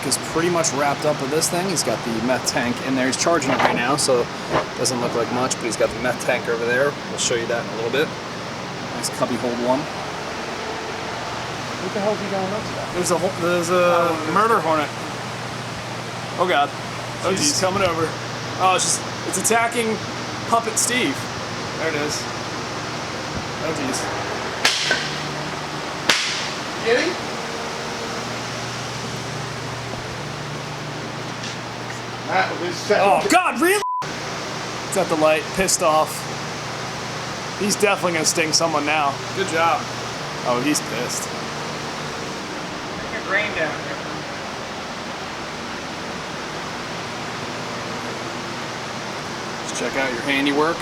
work is pretty much wrapped up with this thing. He's got the meth tank in there. He's charging it right now, so it doesn't look like much, but he's got the meth tank over there. We'll show you that in a little bit. Nice cubby hold one. What the hell is he going nuts about? There's a murder hornet. Oh god. Oh geez, coming over. Oh, it's attacking Puppet Steve. There it is. Oh geez. Get him? Oh god, really? It's at the light, pissed off. He's definitely gonna sting someone now. Good job. Oh, he's pissed. Bring your grain down here. Let's check out your handiwork.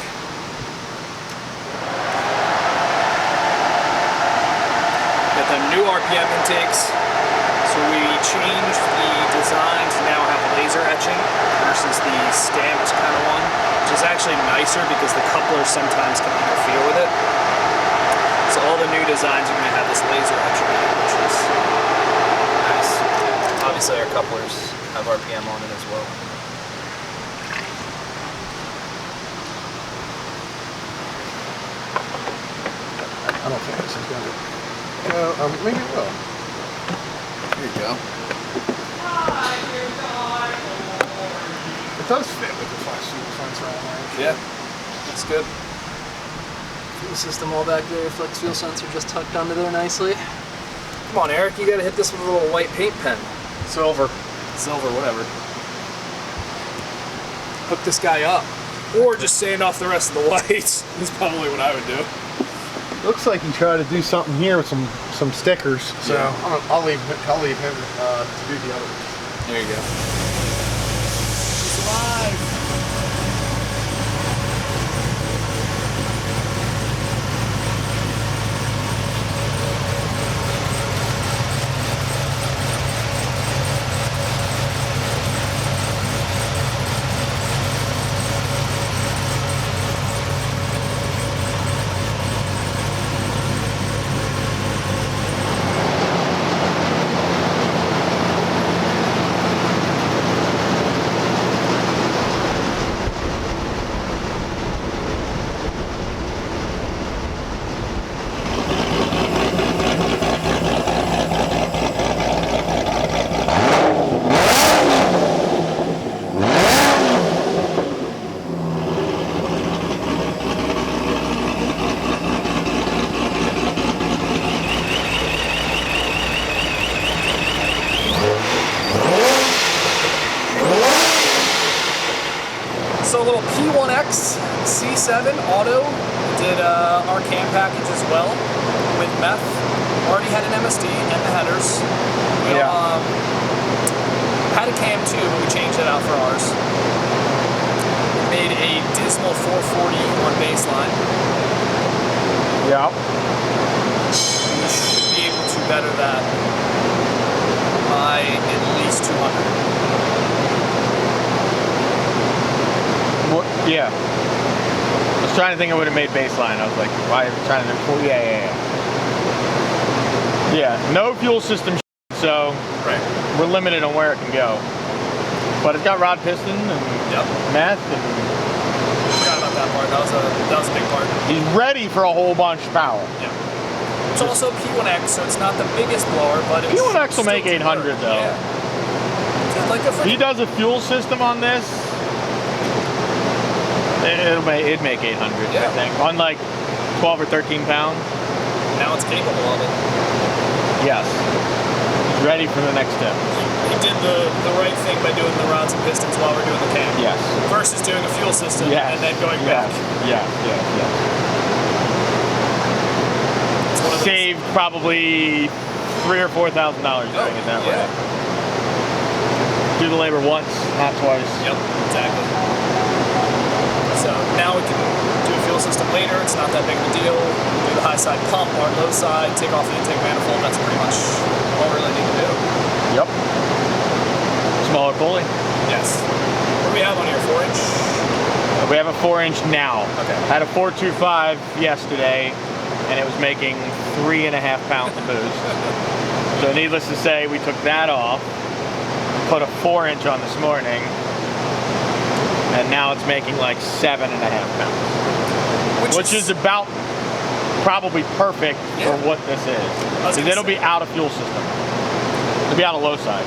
Got them new RPM intakes. So we changed the design to now have laser etching versus the stamped kind of one, which is actually nicer because the couplers sometimes can interfere with it. So all the new designs are going to have this laser etching in it, which is nice. Obviously our couplers have RPM on it as well. I don't think this is going to. Maybe it will. Here you go. It does fit with the flex fuel sensor on there. Yeah, that's good. Fuel system all back there, flex fuel sensor just tucked under there nicely. Come on, Eric, you gotta hit this with a little white paint pen. Silver. Silver, whatever. Hook this guy up. Or just sand off the rest of the whites. That's probably what I would do. Looks like he tried to do something here with some stickers. So yeah. I'll leave him to do the other one. There you go. He's alive. So a little P1-X C7 auto did our cam package as well with meth. Already had an MSD and the headers. We had a cam too, but we changed it out for ours. Made a dismal 440 on baseline. Yeah. We should be able to better that by at least 200. Yeah. I was trying to think I would have made baseline. I was like, why are you trying to do? Yeah, no fuel system, so we're limited on where it can go. But it's got rod piston and meth and. Forgot about that part. That was a big part. He's ready for a whole bunch of power. Yeah. It's also P1-X, so it's not the biggest blower, but it's P1-X will make 800 though. Yeah. Like if he does a fuel system on this, it'd make 800, I think. On like 12 or 13 pounds. Now it's capable of it. Yes. He's ready for the next step. He did the right thing by doing the rods and pistons while we're doing the cam. Yes. Versus doing a fuel system and then going back. Yeah. Saved probably $3,000 or $4,000 doing it that way. Do the labor once, not twice. Yep, exactly. So now we can do a fuel system later. It's not that big of a deal. Do the high side pump or low side, take off the intake manifold. That's pretty much all we really need to do. Yep. Smaller pulley. Yes. What do we have on here, 4-inch? We have a 4-inch now. Okay. Had a 425 yesterday, and it was making 3.5 pounds of boost. So needless to say, we took that off. put a 4-inch on this morning, and now it's making like 7.5 pounds, which is about probably perfect for what this is. Because it'll be out of fuel system. It'll be out of low side.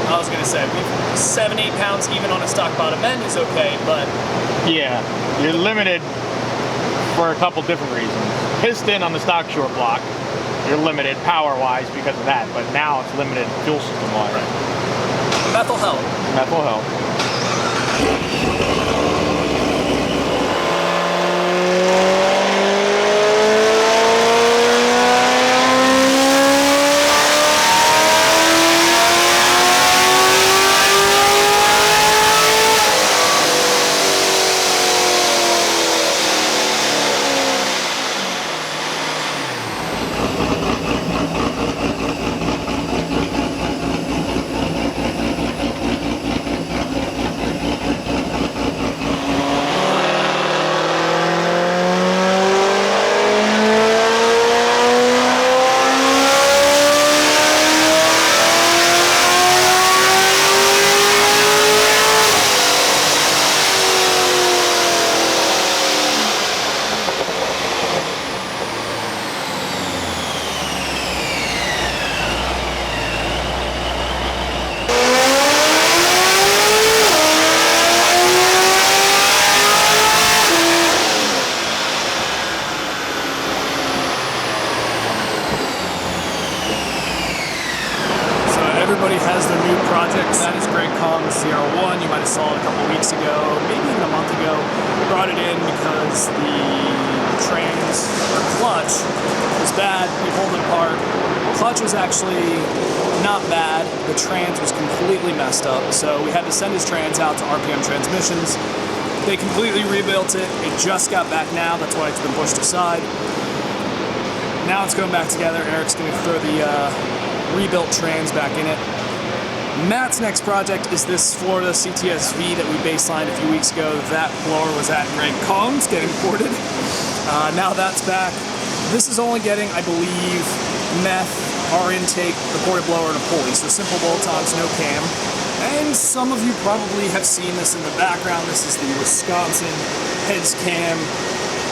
I was gonna say, 7-8 pounds even on a stock bottom end is okay, but yeah, you're limited for a couple different reasons. Piston on the stock short block, you're limited power-wise because of that, but now it's limited fuel system-wise. Right. Methyl help. Methyl help. Everybody has their new projects. That is Greg Kong's ZR1. You might have saw it a couple weeks ago, maybe even a month ago. Brought it in because the trans or clutch was bad. We pulled it apart. Clutch was actually not bad. The trans was completely messed up. So we had to send his trans out to RPM Transmissions. They completely rebuilt it. It just got back now. That's why it's been pushed aside. Now it's going back together. Eric's going to throw the rebuilt trans back in it. Matt's next project is this Florida CTS-V that we baselined a few weeks ago. That blower was at Greg Kong's getting ported. Now that's back. This is only getting, I believe, meth, our intake, the ported blower, and a pulley. So simple bolt-ons, no cam. And some of you probably have seen this in the background. This is the Wisconsin heads cam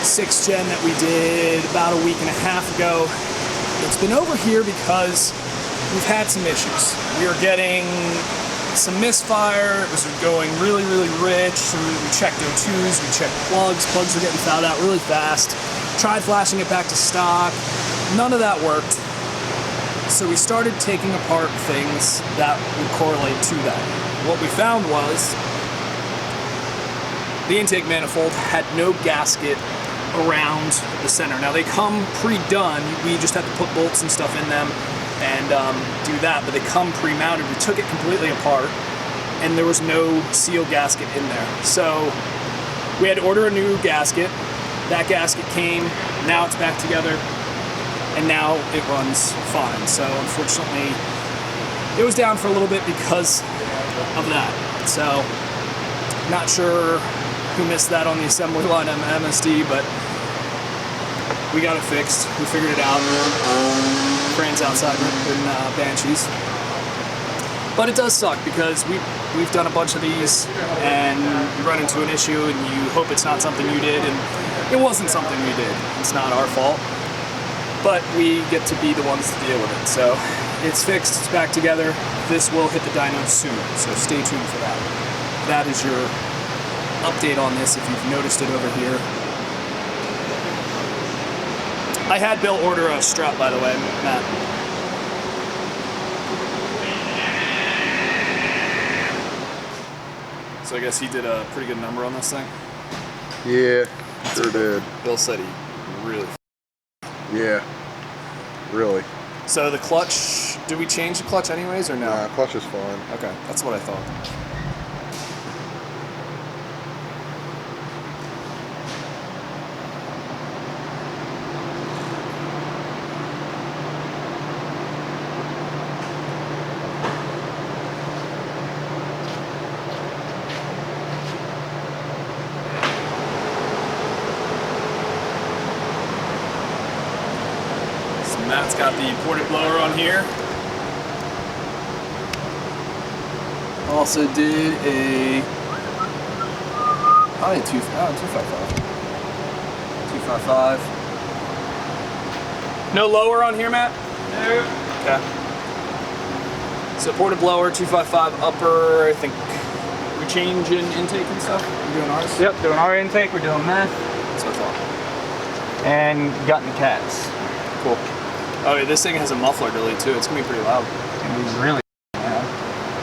6th gen that we did about a week and a half ago. It's been over here because we've had some issues. We were getting some misfire. It was going really, really rich. We checked O2s, we checked plugs. Plugs were getting fouled out really fast. Tried flashing it back to stock. None of that worked. So we started taking apart things that would correlate to that. What we found was the intake manifold had no gasket around the center. Now they come pre-done. We just have to put bolts and stuff in them and do that, but they come pre-mounted. We took it completely apart and there was no seal gasket in there. So we had to order a new gasket. That gasket came, now it's back together, and now it runs fine. So unfortunately, it was down for a little bit because of that. So not sure who missed that on the assembly line at MSD, but we got it fixed. We figured it out. Brands outside in Banshees. But it does suck because we've done a bunch of these and you run into an issue and you hope it's not something you did, and it wasn't something we did. It's not our fault. But we get to be the ones to deal with it. So it's fixed, it's back together. This will hit the dyno soon, so stay tuned for that. That is your update on this if you've noticed it over here. I had Bill order a strut, by the way, Matt. So I guess he did a pretty good number on this thing? Yeah, sure did. Bill said he really... Yeah, really. So the clutch, did we change the clutch anyways or no? Nah, clutch is fine. Okay, that's what I thought. Matt's got the ported blower on here. Also did a 255. 255. No lower on here, Matt? No. Okay. Supported blower, 255 upper. I think we changing intake and stuff. We're doing ours. Yep, doing our intake. We're doing meth. That's what I thought. And gutting the cats. Cool. Oh, yeah, this thing has a muffler delete too. It's gonna be pretty loud. It's gonna be really loud.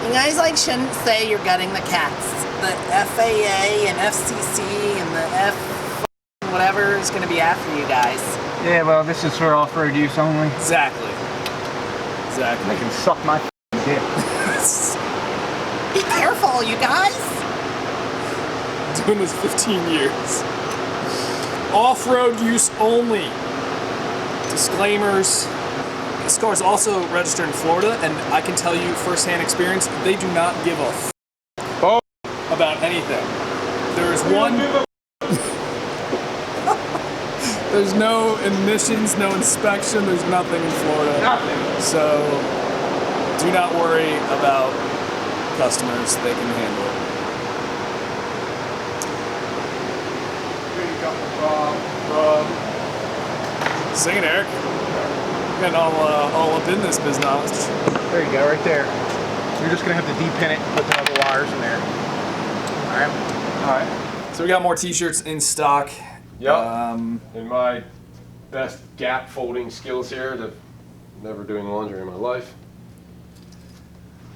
You guys like shouldn't say you're gutting the cats. The FAA and FCC and the F whatever is gonna be after you guys. Yeah, well, this is for off-road use only. Exactly. They can suck my dick. Be careful, you guys. Doing this 15 years. Off-road use only. Disclaimers. This car is also registered in Florida, and I can tell you firsthand experience, they do not give a about anything. There's one. There's no emissions, no inspection, there's nothing in Florida. Nothing. So do not worry about customers, they can handle it. Sing it, Eric. Getting all up in this business. There you go, right there. You're just gonna have to depin it and put the other wires in there. Alright. So we got more t-shirts in stock. Yep. And my best gap folding skills here to never doing laundry in my life.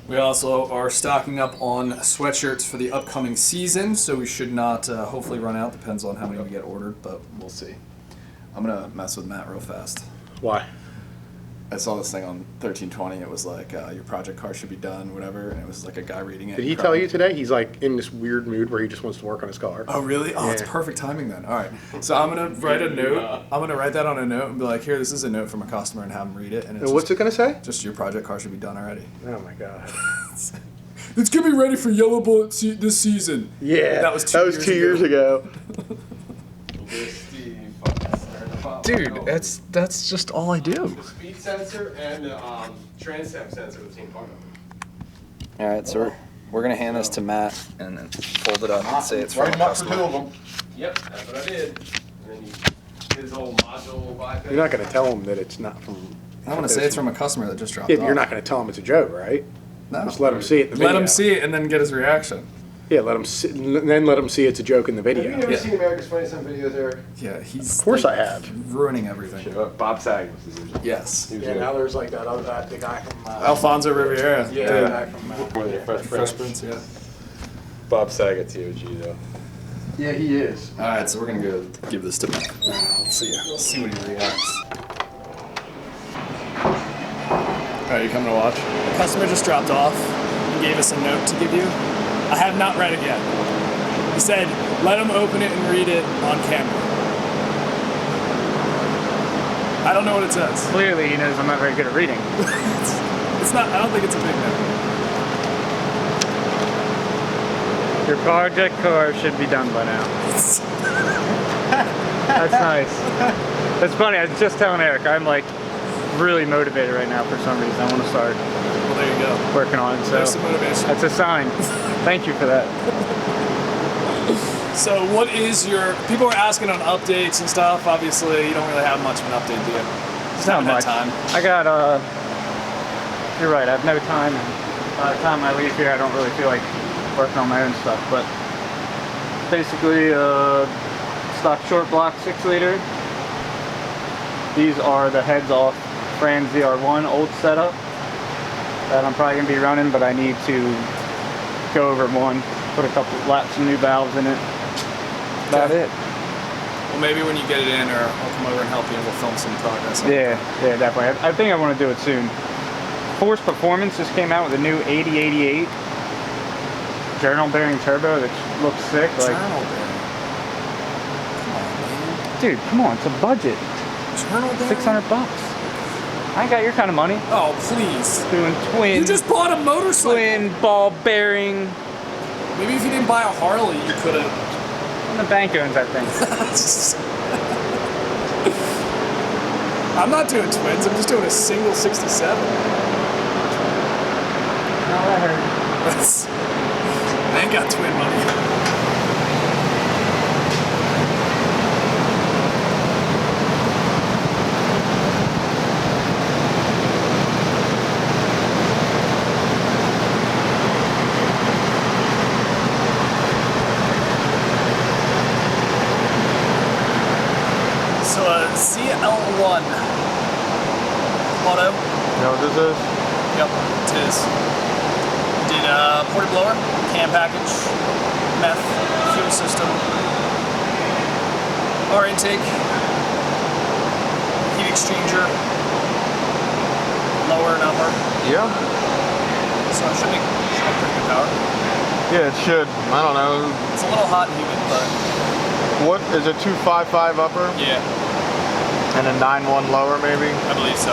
We also are stocking up on sweatshirts for the upcoming season, so we should not hopefully run out. Depends on how many we get ordered, but we'll see. I'm gonna mess with Matt real fast. Why? I saw this thing on 1320. It was like your project car should be done, whatever, and it was like a guy reading it. Did he tell you today? He's like in this weird mood where he just wants to work on his car. Oh really? Oh, it's Yeah. perfect timing then. All right. So I'm gonna write a note. I'm gonna write that on a note and be like, here, this is a note from a customer, and have him read it. And it's And what's it gonna say? just your project car should be done already. Oh my god. It's gonna be ready for Yellow Bullet this season. Yeah. That was 2 years ago. Dude, that's just all I do. The speed sensor and the transtemp sensor with the same part. All right, so we're gonna hand this to Matt and then fold it up and say it's from a Write them up for two customer. of them. Yep, that's what I did. And then you his whole module bypass. You're not gonna tell him that it's not from. I'm gonna say it's from a customer that just dropped Yeah, off. but you're not gonna tell him it's a joke, right? No. Just let him see it in the Let video. him see it and then get his reaction. Yeah, let him see, then let him see it's a joke in the Have you video. never Yeah. seen America's Funniest Home Videos, Eric? Yeah, he's. Of course like, I have. Ruining everything. Bob Saget was his original. Yes. He was Yeah, good. now there's like that other guy, the guy from. Alfonso Riviera. Yeah, Dude. the guy from. One of the Fresh Fresh Prince. Prince, yeah. Bob Saget, TOG though. Yeah, he is. All right, so we're gonna go give this to Matt. Let's see what he reacts. All right, you coming to watch? The customer just dropped off and gave us a note to give you. I have not read it yet. He said, let him open it and read it on camera. I don't know what it says. Clearly, he knows I'm not very good at reading. It's not, I don't think it's a big note. Your project car should be done by now. That's nice. That's funny. I was just telling Eric, I'm like really motivated right now for some reason. I want to start Well, there you go. working on it. So There's some motivation. that's a sign. Thank you for that. So what is your, people are asking on updates and stuff. Obviously, you don't really have much of an update, do you? Just Not haven't had much. time. I got you're right. I have no time. And by the time I leave here, I don't really feel like working on my own stuff. But basically, stock short block 6-liter. These are the heads off Fran ZR1 old setup that I'm probably gonna be running, but I need to go over one, put a couple laps of new valves in it. About it. Well, maybe when you get it in, or I'll come over and help you and we'll film some progress. Yeah, definitely. I think I want to do it soon. Force Performance just came out with a new 8088 journal bearing turbo that looks sick. Like, Journal bearing. Come on, man. dude, come on, it's a budget. Journal bearing? $600. I ain't got your kind of money. Oh, please. Doing twin, You just bought a motorcycle. twin ball bearing. Maybe if you didn't buy a Harley, you could have. And the bank owns that thing. I'm not doing twins. I'm just doing a single 67. No, that hurt. That's ain't got twin money. So a ZL1 auto. You know what this is? Yep, it is. Did a ported blower, cam package, meth, fuel system, R intake, heat exchanger, lower and upper. Yeah. So it should make pretty good power. Yeah, it should. I don't know. It's a little hot and humid, but What is it? 255 upper yeah, and a 91 lower, maybe. I believe so.